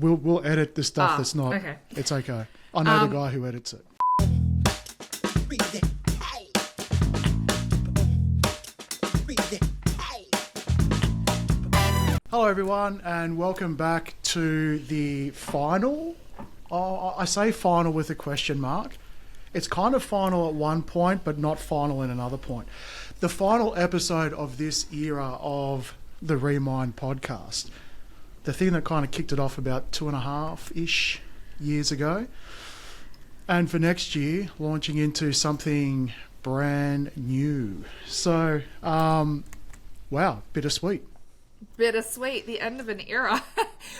we'll edit the stuff that's not. Okay. It's okay. I know the guy who edits it. Hello everyone and welcome back to the final. I say final with a question mark. It's kind of final at one point, but not final in another point. The final episode of this era of the Remind podcast. The thing that kind of kicked it off about 2.5-ish years ago. And for next year, launching into something brand new. So, wow, bittersweet. Bittersweet, the end of an era.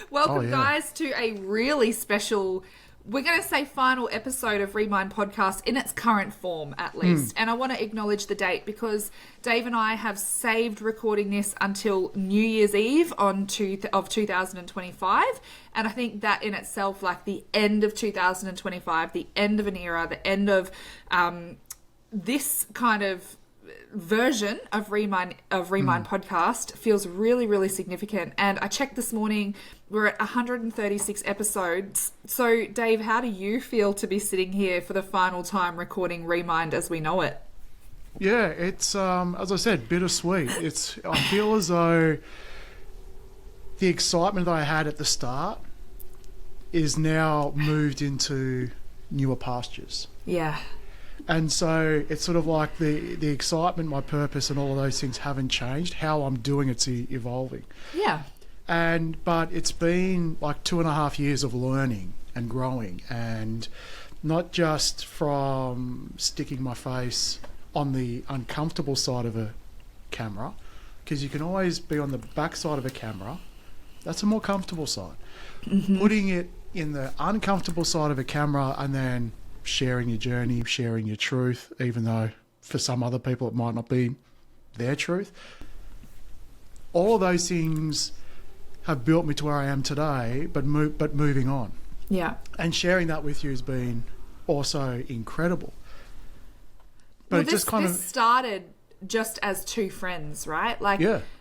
Welcome, guys, to a really special, we're going to say final episode of Remind Podcast in its current form, at least. And I want to acknowledge the date because Dave and I have saved recording this until New Year's Eve of 2025. And I think that in itself, like the end of 2025, the end of an era, the end of this kind of version of Remind podcast feels really, really significant. And I checked this morning, we're at 136 episodes. So Dave, how do you feel to be sitting here for the final time recording Remind as we know it? Yeah, it's as I said, bittersweet. I feel as though the excitement that I had at the start is now moved into newer pastures. Yeah. And so it's sort of like the excitement, my purpose and all of those things haven't changed. How I'm doing it's evolving. Yeah. But it's been like 2.5 years of learning and growing, and not just from sticking my face on the uncomfortable side of a camera, because you can always be on the back side of a camera. That's a more comfortable side. Mm-hmm. Putting it in the uncomfortable side of a camera and then sharing your journey, sharing your truth, even though for some other people it might not be their truth. All of those things have built me to where I am today, but moving on. Yeah. And sharing that with you has been also incredible. But this started just as two friends, right? Like,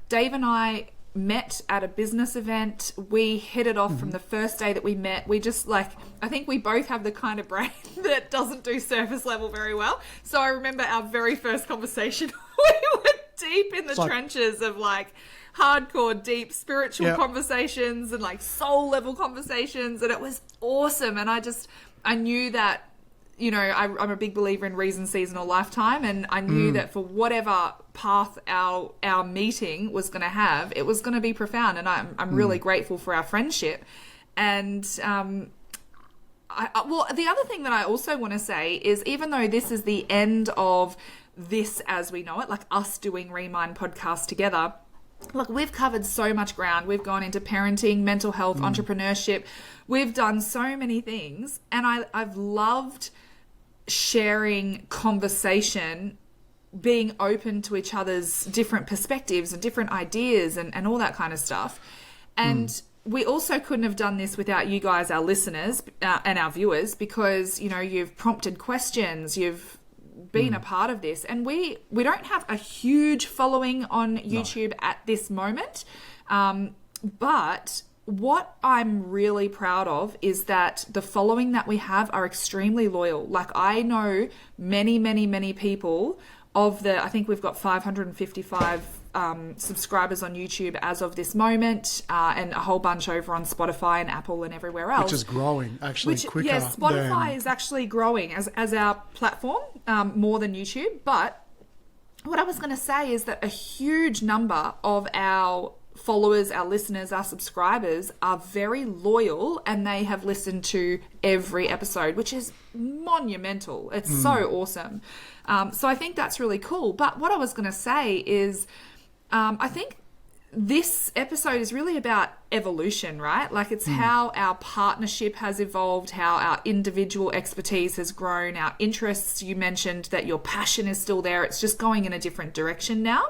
Dave and I met at a business event. We hit it off from the first day that we met. We just I think we both have the kind of brain that doesn't do surface level very well. So I remember our very first conversation, we were deep in the trenches of hardcore, deep spiritual conversations and soul level conversations. And it was awesome. And I knew that, I'm a big believer in reason, season, or lifetime, and I knew that for whatever path our meeting was going to have, it was going to be profound, and I'm really grateful for our friendship. And the other thing that I also want to say is, even though this is the end of this as we know it, like us doing Remind podcast together, we've covered so much ground. We've gone into parenting, mental health, entrepreneurship. We've done so many things, and I've loved sharing conversation, being open to each other's different perspectives and different ideas and all that kind of stuff. And we also couldn't have done this without you guys, our listeners and our viewers, because, you've prompted questions, you've been a part of this. And we don't have a huge following on YouTube at this moment. But what I'm really proud of is that the following that we have are extremely loyal. I know many, many, many people I think we've got 555 subscribers on YouTube as of this moment, and a whole bunch over on Spotify and Apple and everywhere else. Which is growing, actually, quicker. Yeah, Spotify is actually growing as our platform, more than YouTube. But what I was going to say is that a huge number of our followers, our listeners, our subscribers are very loyal, and they have listened to every episode, which is monumental. It's so awesome. So I think that's really cool. But what I was going to say is, I think this episode is really about evolution, right? It's how our partnership has evolved, how our individual expertise has grown, our interests. You mentioned that your passion is still there. It's just going in a different direction now.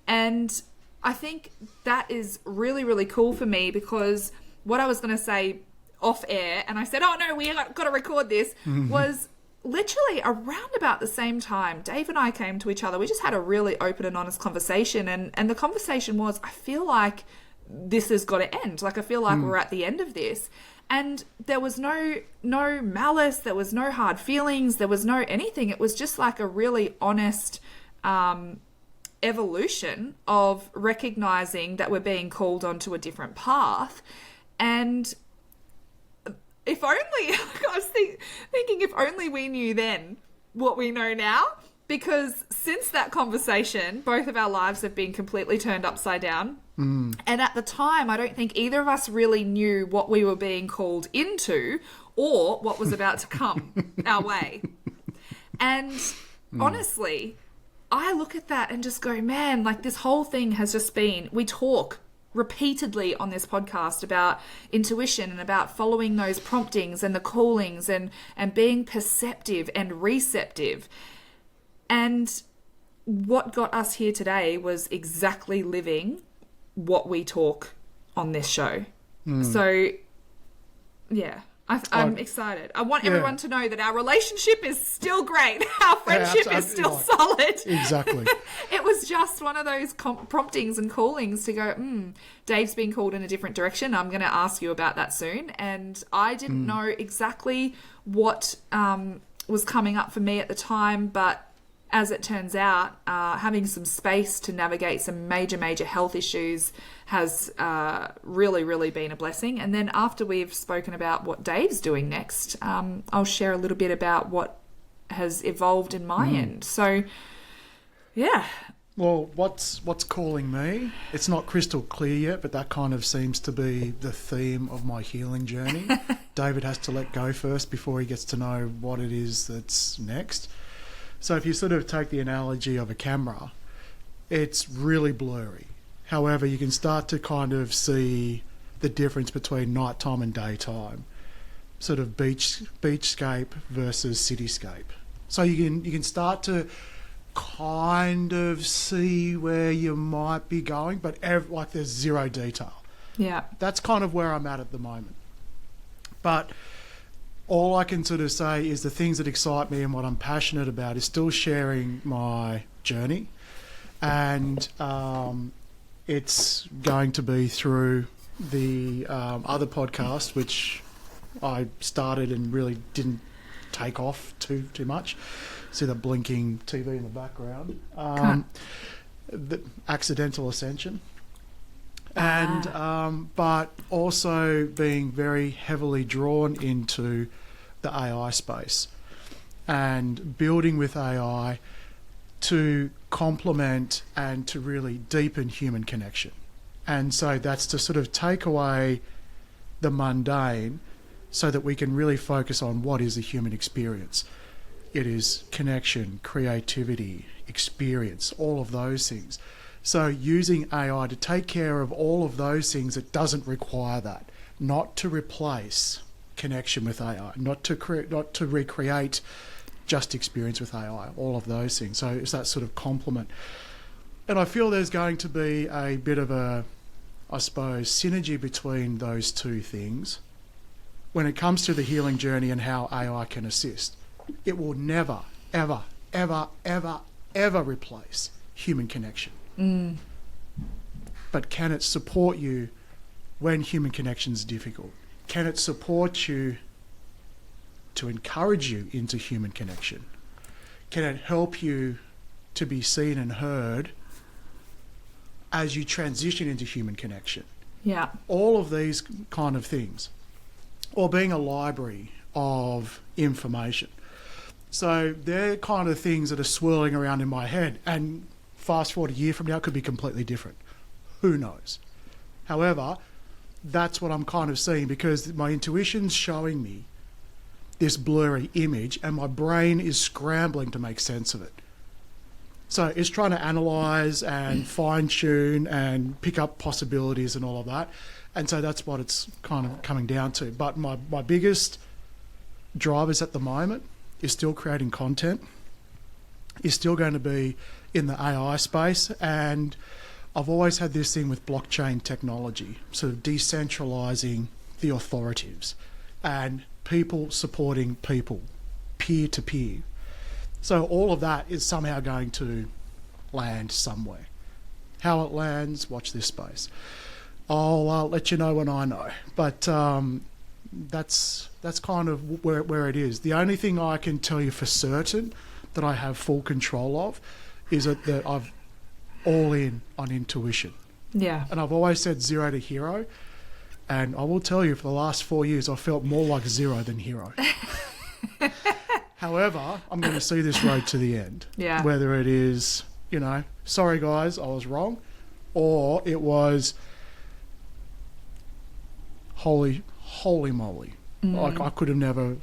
And I think that is really, really cool for me, because what I was going to say off air, and I said, oh no, we got to record this, was literally around about the same time Dave and I came to each other. We just had a really open and honest conversation, and the conversation was, I feel like this has got to end. Like, I feel like we're at the end of this. And there was no malice, there was no hard feelings, there was no anything. It was just like a really honest evolution of recognizing that we're being called onto a different path. And if only, I was thinking, if only we knew then what we know now. Because since that conversation, both of our lives have been completely turned upside down. And at the time, I don't think either of us really knew what we were being called into or what was about to come our way. And honestly, I look at that and just go, man, like, this whole thing has just been, we talk repeatedly on this podcast about intuition and about following those promptings and the callings and being perceptive and receptive. And what got us here today was exactly living what we talk on this show. So, yeah, I'm excited. I want everyone to know that our relationship is still great. Our friendship is still solid. Exactly. It was just one of those promptings and callings to go, Dave's been called in a different direction. I'm going to ask you about that soon. And I didn't know exactly what was coming up for me at the time, but as it turns out, having some space to navigate some major health issues has really, really been a blessing. And then after we've spoken about what Dave's doing next, I'll share a little bit about what has evolved in my end. So, yeah. Well, what's calling me? It's not crystal clear yet, but that kind of seems to be the theme of my healing journey. David has to let go first before he gets to know what it is that's next. So if you sort of take the analogy of a camera, it's really blurry. However, you can start to kind of see the difference between nighttime and daytime, sort of beachscape versus cityscape. So you can start to kind of see where you might be going, but like there's zero detail. Yeah. That's kind of where I'm at the moment. But all I can sort of say is the things that excite me and what I'm passionate about is still sharing my journey. And it's going to be through the other podcast, which I started and really didn't take off too much. See the blinking TV in the background. The Accidental Ascension. And but also being very heavily drawn into the AI space and building with AI to complement and to really deepen human connection. And so that's to sort of take away the mundane so that we can really focus on what is the human experience. It is connection, creativity, experience, all of those things. So using AI to take care of all of those things, it doesn't require that. Not to replace connection with AI, not to recreate just experience with AI, all of those things. So it's that sort of complement. And I feel there's going to be a bit of a, I suppose, synergy between those two things when it comes to the healing journey and how AI can assist. It will never, ever, ever, ever, ever replace human connection. But can it support you when human connection is difficult? Can it support you to encourage you into human connection? Can it help you to be seen and heard as you transition into human connection? Yeah. All of these kind of things. Or being a library of information. So they're kind of things that are swirling around in my head, and fast forward a year from now, it could be completely different. Who knows? However, that's what I'm kind of seeing because my intuition's showing me this blurry image and my brain is scrambling to make sense of it. So it's trying to analyse and fine-tune and pick up possibilities and all of that. And so that's what it's kind of coming down to. But my biggest drivers at the moment is still creating content, is still going to be in the AI space. And I've always had this thing with blockchain technology, sort of decentralizing the authoritives and people supporting people, peer to peer. So all of that is somehow going to land somewhere. How it lands, watch this space. I'll let you know when I know. But that's kind of where it is. The only thing I can tell you for certain that I have full control of is that I've all in on intuition. Yeah. And I've always said 0 to hero. And I will tell you, for the last 4 years, I felt more like 0 than hero. However, I'm going to see this road to the end. Yeah. Whether it is, sorry guys, I was wrong, or it was holy moly. Like I could never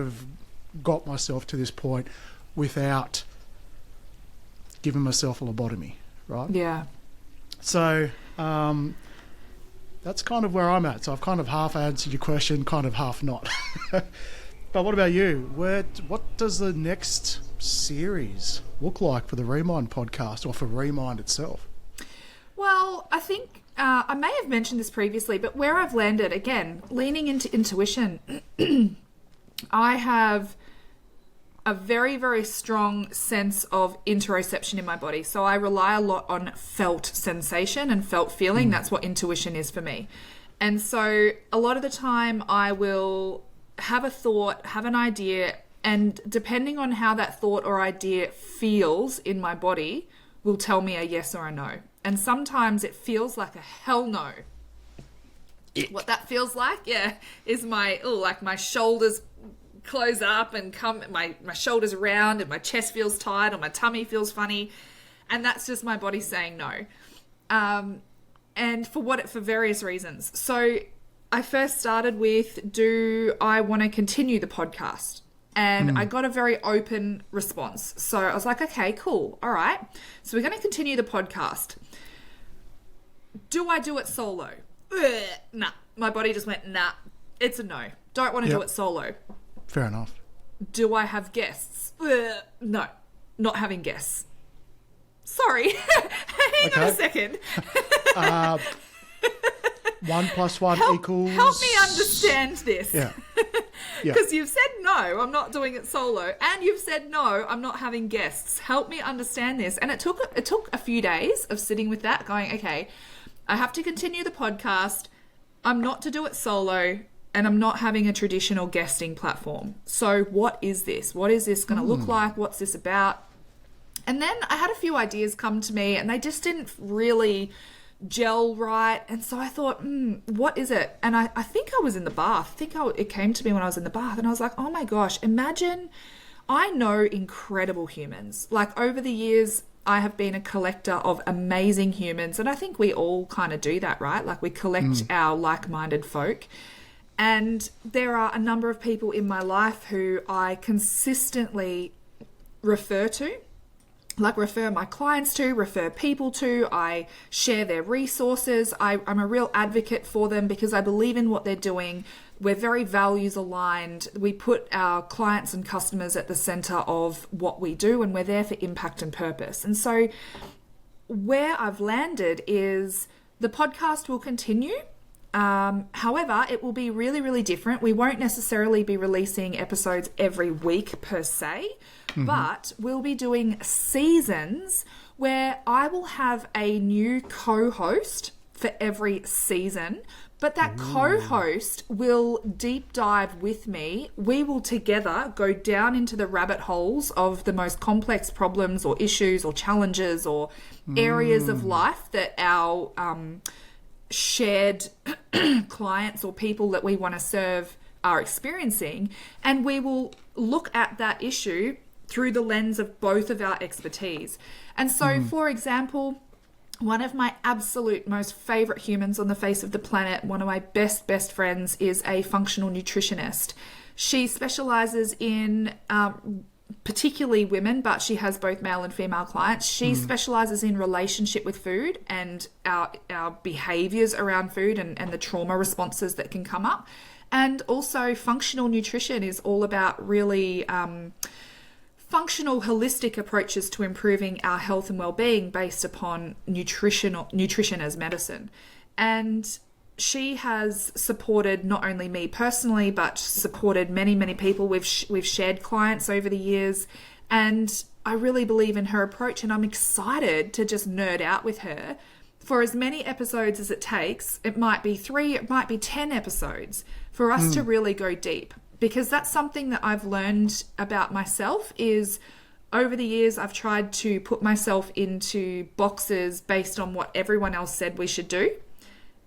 have got myself to this point without giving myself a lobotomy, right? Yeah. So that's kind of where I'm at. So I've kind of half answered your question, kind of half not. But what about you? What does the next series look like for the Remind podcast or for Remind itself? Well, I think I may have mentioned this previously, but where I've landed, again, leaning into intuition, I have a very, very strong sense of interoception in my body. So I rely a lot on felt sensation and felt feeling. That's what intuition is for me. And so a lot of the time I will have a thought, have an idea, and depending on how that thought or idea feels in my body will tell me a yes or a no. And sometimes it feels like a hell no. What that feels like, is my shoulders close up and my shoulders round and my chest feels tight or my tummy feels funny. And that's just my body saying no. And for various reasons. So I first started with, do I want to continue the podcast? And I got a very open response. So I was like, okay, cool. All right. So we're going to continue the podcast. Do I do it solo? Nah. My body just went, nah. It's a no. Don't want to do it solo. Fair enough. Do I have guests? No. Not having guests. Sorry. Hang on a second. 1 + 1 equals... Help me understand this. Yeah. Because you've said no, I'm not doing it solo, and you've said no, I'm not having guests. Help me understand this. And it took a few days of sitting with that, going, okay, I have to continue the podcast. I'm not to do it solo, and I'm not having a traditional guesting platform. So what is this? What is this going to look like? What's this about? And then I had a few ideas come to me, and they just didn't really gel right. And so I thought, what is it? And I think I was in the bath. It came to me when I was in the bath, and I was like, oh my gosh, imagine, I know incredible humans. Like, over the years, I have been a collector of amazing humans, and I think we all kind of do that, right? Like, we collect our like-minded folk. And there are a number of people in my life who I consistently refer to, like refer my clients to, refer people to. I share their resources. I'm a real advocate for them because I believe in what they're doing. We're very values aligned. We put our clients and customers at the center of what we do, and we're there for impact and purpose. And so where I've landed is the podcast will continue. However, it will be really, really different. We won't necessarily be releasing episodes every week per se, but we'll be doing seasons where I will have a new co-host for every season, but that co-host will deep dive with me. We will together go down into the rabbit holes of the most complex problems or issues or challenges or areas of life that our shared clients or people that we want to serve are experiencing, and we will look at that issue through the lens of both of our expertise. And so, for example, one of my absolute most favorite humans on the face of the planet, one of my best friends, is a functional nutritionist. She specializes in particularly women, but she has both male and female clients. She specializes in relationship with food and our behaviors around food and the trauma responses that can come up. And also functional nutrition is all about really functional, holistic approaches to improving our health and well-being based upon nutrition as medicine. And she has supported not only me personally, but supported many, many people. We've shared clients over the years, and I really believe in her approach, and I'm excited to just nerd out with her for as many episodes as it takes, it might be 3, it might be 10 episodes for us to really go deep. Because that's something that I've learned about myself is over the years I've tried to put myself into boxes based on what everyone else said we should do.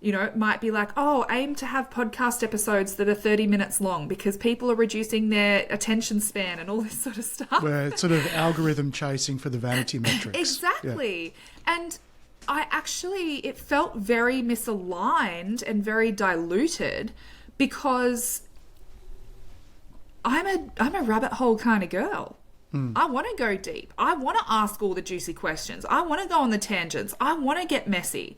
You know, it might be like, oh, aim to have podcast episodes that are 30 minutes long because people are reducing their attention span and all this sort of stuff. Where it's sort of algorithm chasing for the vanity metrics. Exactly. Yeah. And it felt very misaligned and very diluted because I'm a rabbit hole kind of girl. I want to go deep. I want to ask all the juicy questions. I want to go on the tangents. I want to get messy.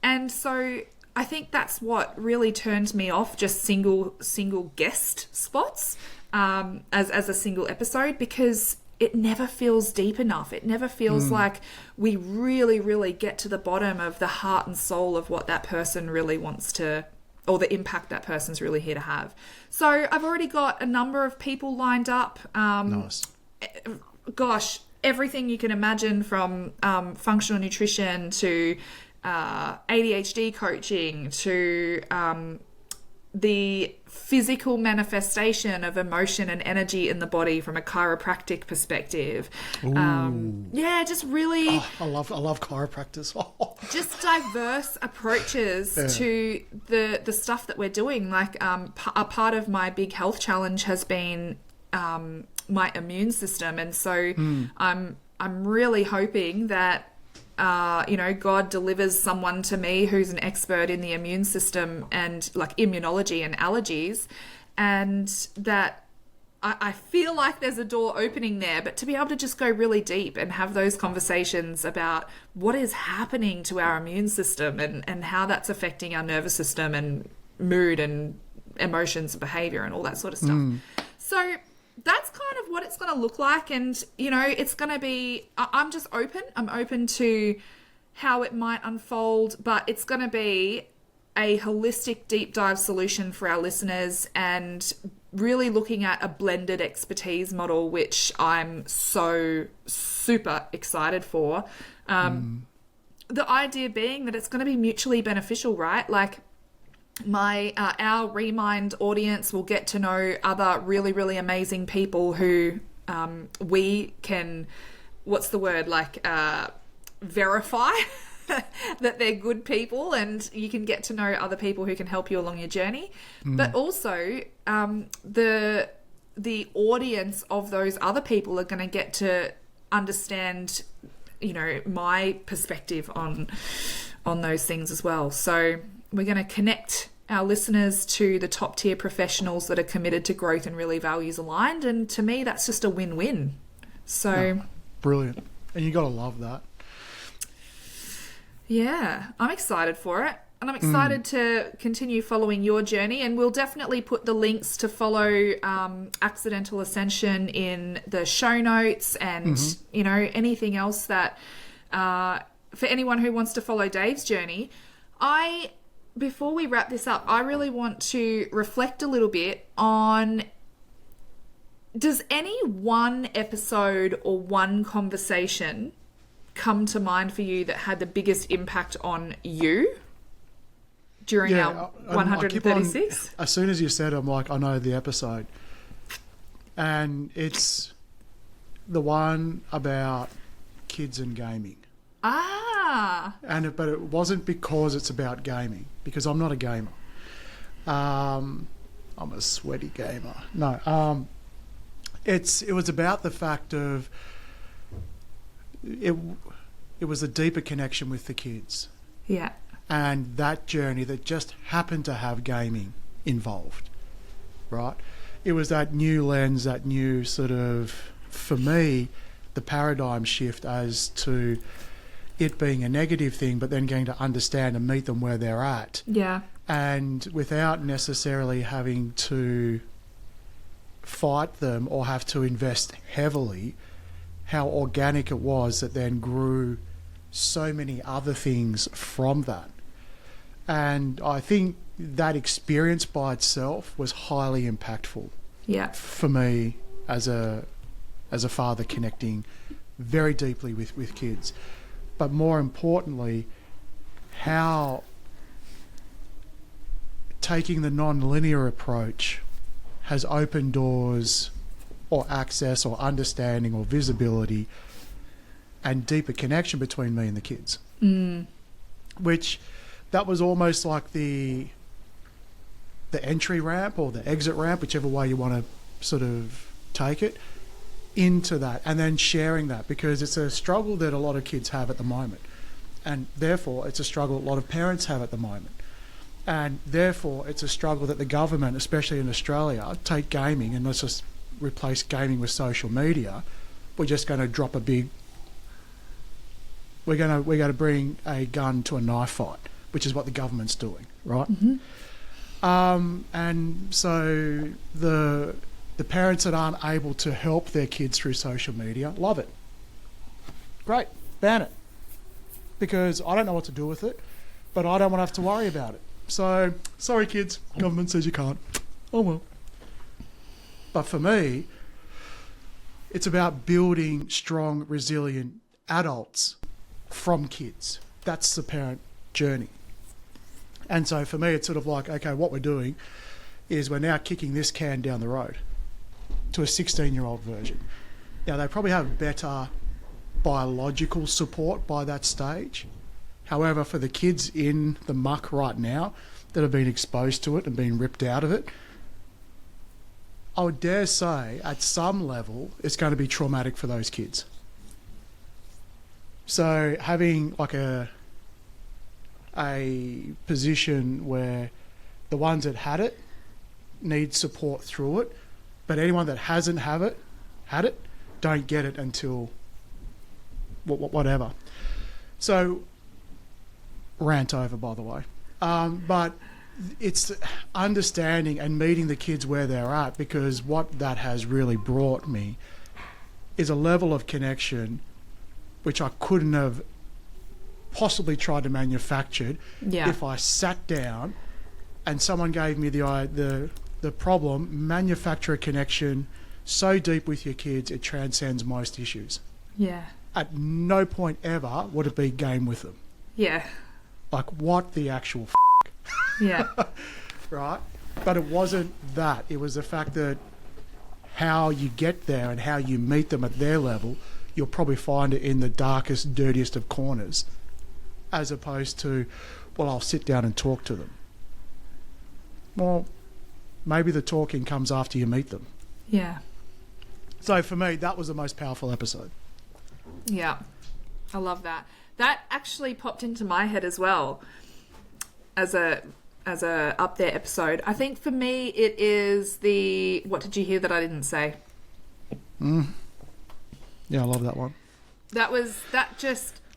And so I think that's what really turned me off just single guest spots as a single episode, because it never feels deep enough. It never feels like we really, really get to the bottom of the heart and soul of what that person really wants to, or the impact that person's really here to have. So I've already got a number of people lined up. Nice. Gosh, everything you can imagine from functional nutrition to ADHD coaching to the physical manifestation of emotion and energy in the body from a chiropractic perspective. Just really... Oh, I love chiropractors. Just diverse approaches to the stuff that we're doing. Like a part of my big health challenge has been my immune system. And so I'm really hoping that God delivers someone to me who's an expert in the immune system and like immunology and allergies, and that I feel like there's a door opening there, but to be able to just go really deep and have those conversations about what is happening to our immune system and how that's affecting our nervous system and mood and emotions and behavior and all that sort of stuff. So that's kind of what it's going to look like. And, it's going to be, I'm just open. I'm open to how it might unfold, but it's going to be a holistic deep dive solution for our listeners and really looking at a blended expertise model, which I'm so super excited for. The idea being that it's going to be mutually beneficial, right? Like, our Remind audience will get to know other really, really amazing people who we can, verify that they're good people, and you can get to know other people who can help you along your journey. But also the audience of those other people are going to get to understand, my perspective on those things as well. So we're going to connect our listeners to the top tier professionals that are committed to growth and really values aligned. And to me, that's just a win-win. So brilliant. And you got to love that. Yeah, I'm excited for it. And I'm excited to continue following your journey. And we'll definitely put the links to follow Accidental Ascension in the show notes and, anything else that for anyone who wants to follow Dave's journey. Before we wrap this up, I really want to reflect a little bit on, does any one episode or one conversation come to mind for you that had the biggest impact on you during our 136? As soon as you said it, I'm like, I know the episode. And it's the one about kids and gaming. But it wasn't because it's about gaming, because I'm not a gamer. I'm a sweaty gamer. No, it was about the fact of it was a deeper connection with the kids. Yeah. And that journey that just happened to have gaming involved, right? It was that new lens, that new sort of, for me, the paradigm shift as to it being a negative thing, but then getting to understand and meet them where they're at. Yeah. And without necessarily having to fight them or have to invest heavily, how organic it was that then grew so many other things from that. And I think that experience by itself was highly impactful. Yeah. For me as a father, connecting very deeply with kids. But more importantly, how taking the non-linear approach has opened doors or access or understanding or visibility and deeper connection between me and the kids. Which that was almost like the entry ramp or the exit ramp, whichever way you want to sort of take it, into that, and then sharing that, because it's a struggle that a lot of kids have at the moment, and therefore it's a struggle a lot of parents have at the moment, and therefore it's a struggle that the government, especially in Australia, take gaming and let's just replace gaming with social media. We're just going to drop a big, we're going to bring a gun to a knife fight, which is what the government's doing, right? And so the parents that aren't able to help their kids through social media love it. Great, ban it. Because I don't know what to do with it, but I don't want to have to worry about it. So, sorry kids, government says you can't. Oh well. But for me, it's about building strong, resilient adults from kids. That's the parent journey. And so for me, it's sort of like, okay, what we're doing is we're now kicking this can down the road to a 16-year-old version. Now, they probably have better biological support by that stage. However, for the kids in the muck right now that have been exposed to it and been ripped out of it, I would dare say at some level it's going to be traumatic for those kids. So having like a position where the ones that had it need support through it, but anyone that hasn't had it, don't get it until whatever. So, rant over, by the way. But it's understanding and meeting the kids where they're at, because what that has really brought me is a level of connection which I couldn't have possibly tried to manufacture if I sat down and someone gave me the problem, manufacture a connection so deep with your kids it transcends most issues. Yeah. At no point ever would it be game with them. Yeah. Like, what the actual Yeah. right? But it wasn't that. It was the fact that how you get there and how you meet them at their level, you'll probably find it in the darkest, dirtiest of corners, as opposed to, well, I'll sit down and talk to them. Well, maybe the talking comes after you meet them. Yeah. So for me, that was the most powerful episode. Yeah. I love that. That actually popped into my head as well as a up there episode. I think for me it is the what did you hear that I didn't say? Yeah, I love that one.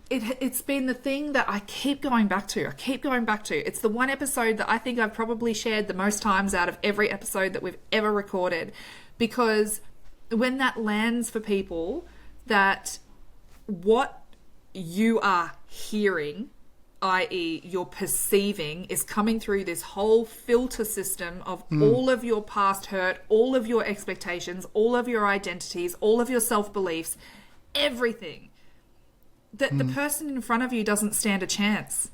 It's been the thing that I keep going back to. It's the one episode that I think I've probably shared the most times out of every episode that we've ever recorded, because when that lands for people, that what you are hearing, i.e. you're perceiving, is coming through this whole filter system of all of your past hurt, all of your expectations, all of your identities, all of your self-beliefs, everything. That the person in front of you doesn't stand a chance,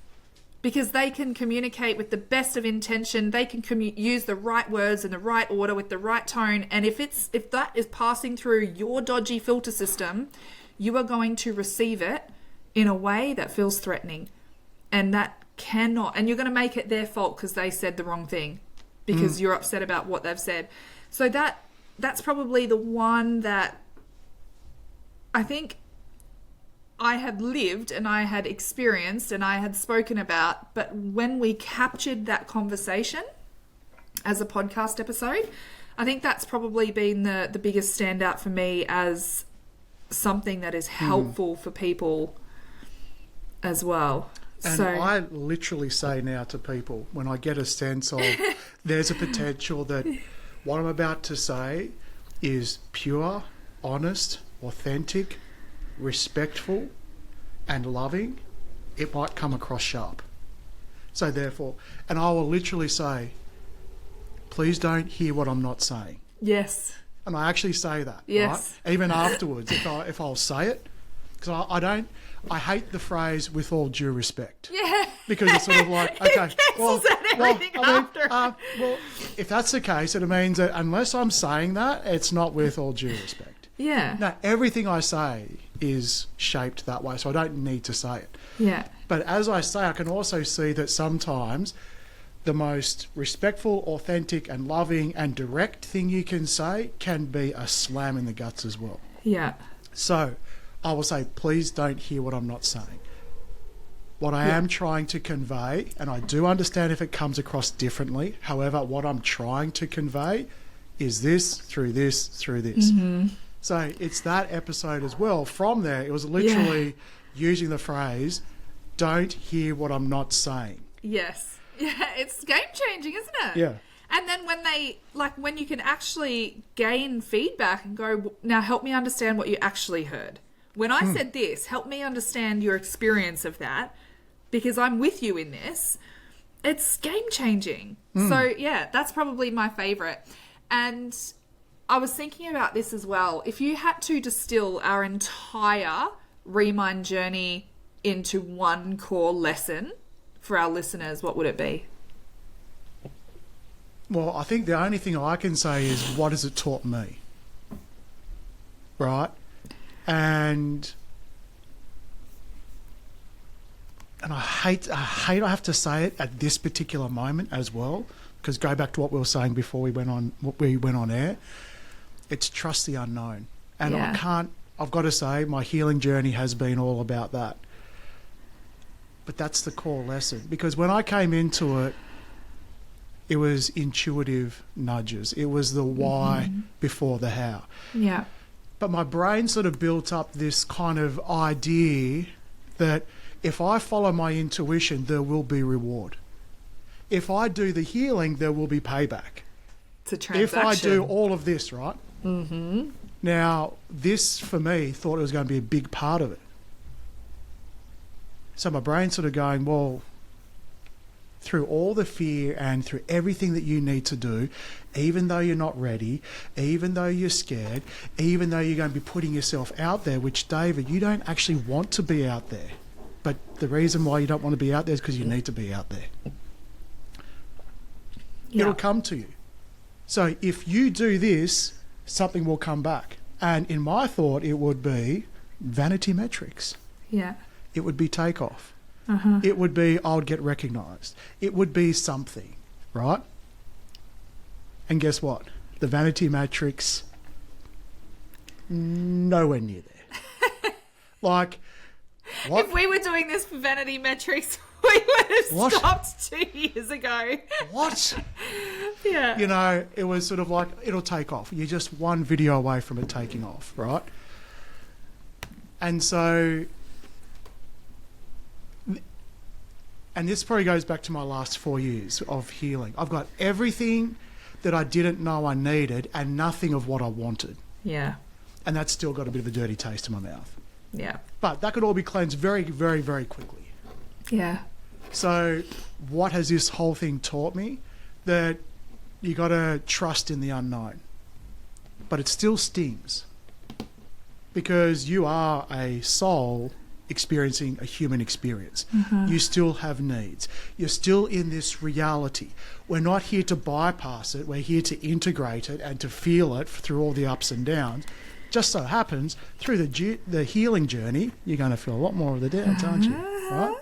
because they can communicate with the best of intention. They can use the right words in the right order with the right tone. And if that is passing through your dodgy filter system, you are going to receive it in a way that feels threatening, and that cannot, and you're going to make it their fault because they said the wrong thing, because you're upset about what they've said. So that's probably the one that I think I had lived and I had experienced and I had spoken about, but when we captured that conversation as a podcast episode, I think that's probably been the biggest standout for me as something that is helpful for people as well. And so I literally say now to people, when I get a sense of there's a potential that what I'm about to say is pure, honest, authentic, respectful and loving, it might come across sharp. So therefore, and I will literally say, please don't hear what I'm not saying. Yes. And I actually say that. Yes. Right? Even afterwards, if I'll say it, because I hate the phrase "with all due respect." Yeah. Because it's sort of like, okay, cancels out everything after. Well, if that's the case, it means that unless I'm saying that, it's not with all due respect. Yeah. No, everything I say is shaped that way, so I don't need to say it. Yeah. But as I say, I can also see that sometimes the most respectful, authentic and loving and direct thing you can say can be a slam in the guts as well. Yeah. So I will say, please don't hear what I'm not saying. What I am trying to convey, and I do understand if it comes across differently, however, what I'm trying to convey is this, through this, through this. Mm-hmm. So it's that episode as well. From there, it was literally using the phrase, don't hear what I'm not saying. Yes. Yeah, it's game-changing, isn't it? Yeah. And then when you can actually gain feedback and go, now help me understand what you actually heard. When I said this, help me understand your experience of that, because I'm with you in this. It's game-changing. So, yeah, that's probably my favourite. And I was thinking about this as well. If you had to distill our entire Remind journey into one core lesson for our listeners, what would it be? Well, I think the only thing I can say is, what has it taught me? Right? And I hate I have to say it at this particular moment as well, because go back to what we were saying before we went on air. It's trust the unknown. And I've got to say, my healing journey has been all about that. But that's the core lesson, because when I came into it, it was intuitive nudges. It was the why before the how. Yeah. But my brain sort of built up this kind of idea that if I follow my intuition, there will be reward. If I do the healing, there will be payback. It's a transaction. If I do all of this, right? Mm-hmm. Now, this, for me, thought it was going to be a big part of it. So my brain's sort of going, well, through all the fear and through everything that you need to do, even though you're not ready, even though you're scared, even though you're going to be putting yourself out there, which, David, you don't actually want to be out there. But the reason why you don't want to be out there is because you need to be out there. Yeah. It'll come to you. So if you do this, something will come back. And in my thought, it would be vanity metrics. Yeah. It would be takeoff. It would be, I would get recognised. It would be something, right? And guess what? The vanity matrix, nowhere near there. Like, what? If we were doing this for vanity metrics, we would have stopped 2 years ago. What? Yeah. You know, it was sort of like, it'll take off. You're just one video away from it taking off, right? And so... And this probably goes back to my last 4 years of healing. I've got everything that I didn't know I needed and nothing of what I wanted. Yeah. And that's still got a bit of a dirty taste in my mouth. Yeah. But that could all be cleansed very, very, very quickly. Yeah. So what has this whole thing taught me? That you got to trust in the unknown. But it still stings. Because you are a soul experiencing a human experience. You still have needs. You're still in this reality. We're not here to bypass it. We're here to integrate it and to feel it through all the ups and downs. Just so happens, through the healing journey, you're going to feel a lot more of the downs, aren't you? Right?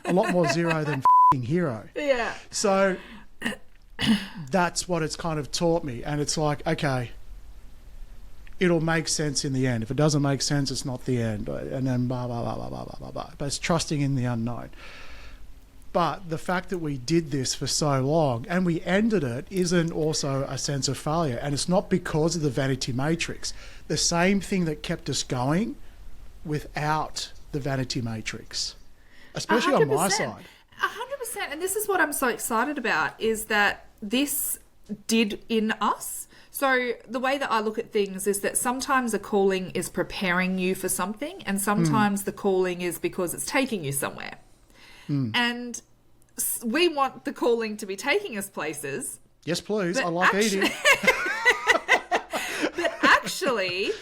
A lot more zero than hero. Yeah. So that's what it's kind of taught me. And it's like, okay, it'll make sense in the end. If it doesn't make sense, it's not the end. And then blah, blah, blah, blah, blah, blah, blah. But it's trusting in the unknown. But the fact that we did this for so long and we ended it isn't also a sense of failure. And it's not because of the vanity matrix. The same thing that kept us going without the vanity matrix, especially 100%. On my side. 100%. And this is what I'm so excited about, is that this did in us. So the way that I look at things is that sometimes a calling is preparing you for something, and sometimes the calling is because it's taking you somewhere. And we want the calling to be taking us places. Yes, please. I like eating. But actually,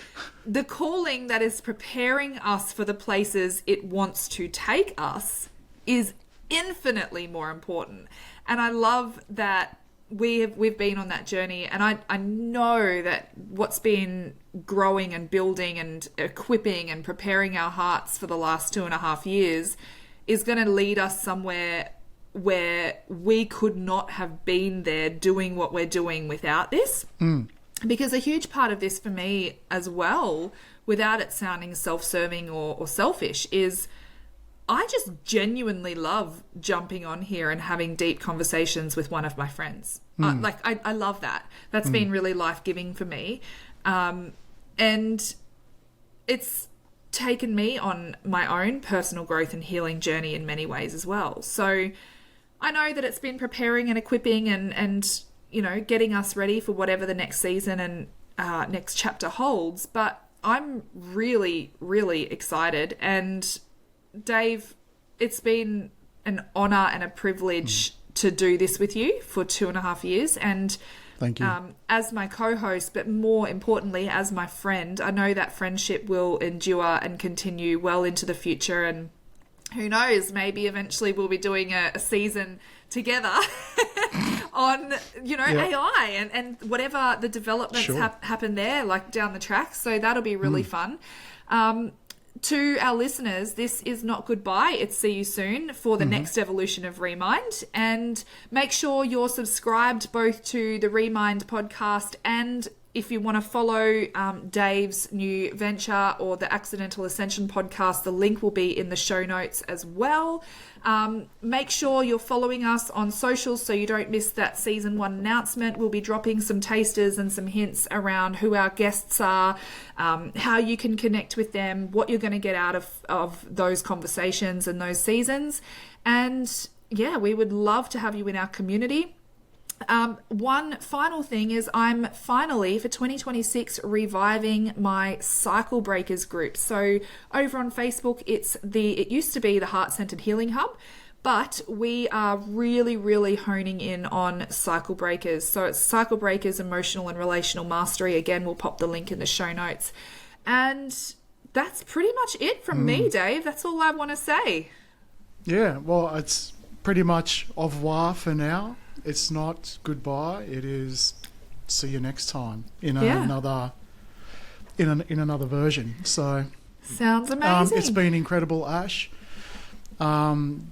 the calling that is preparing us for the places it wants to take us is infinitely more important. And I love that we've been on that journey, and I know that what's been growing and building and equipping and preparing our hearts for the last 2.5 years is going to lead us somewhere where we could not have been there doing what we're doing without this. Because a huge part of this for me as well, without it sounding self-serving or selfish, is I just genuinely love jumping on here and having deep conversations with one of my friends. I love that. That's been really life-giving for me. And it's taken me on my own personal growth and healing journey in many ways as well. So I know that it's been preparing and equipping and you know, getting us ready for whatever the next season and next chapter holds. But I'm really, really excited. And Dave, it's been an honour and a privilege to do this with you for 2.5 years. And thank you. As my co-host, but more importantly, as my friend, I know that friendship will endure and continue well into the future. And who knows, maybe eventually we'll be doing a season together on, you know, AI and whatever the developments happen there, like down the track. So that'll be really fun. To our listeners, this is not goodbye. It's see you soon for the next evolution of Remind. And make sure you're subscribed both to the Remind podcast, and if you want to follow Dave's new venture or the Accidental Ascension podcast, the link will be in the show notes as well. Make sure you're following us on socials so you don't miss that season 1 announcement. We'll be dropping some tasters and some hints around who our guests are, how you can connect with them, what you're going to get out of those conversations and those seasons. And yeah, we would love to have you in our community. One final thing is I'm finally for 2026 reviving my Cycle Breakers group. So over on Facebook, it used to be the Heart Centered Healing Hub, but we are really, really honing in on Cycle Breakers. So it's Cycle Breakers Emotional and Relational Mastery. Again, we'll pop the link in the show notes. And that's pretty much it from me, Dave. That's all I want to say. Yeah, well, it's pretty much au revoir for now. It's not goodbye. It is see you next time in another version. So sounds amazing. It's been incredible, Ash.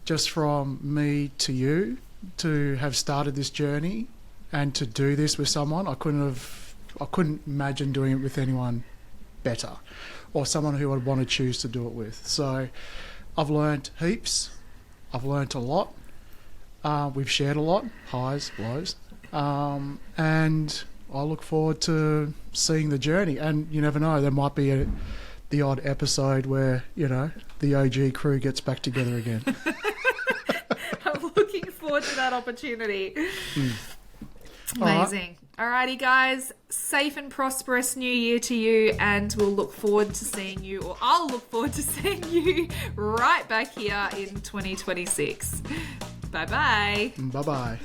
Just from me to you to have started this journey and to do this with someone, I couldn't imagine doing it with anyone better, or someone who I'd want to choose to do it with. So I've learnt heaps. I've learnt a lot. We've shared a lot, highs, lows, and I look forward to seeing the journey. And you never know, there might be the odd episode where, you know, the OG crew gets back together again. I'm looking forward to that opportunity. Amazing. Alrighty, guys. Safe and prosperous new year to you, and we'll look forward to seeing you, or I'll look forward to seeing you right back here in 2026. Bye-bye. Bye-bye.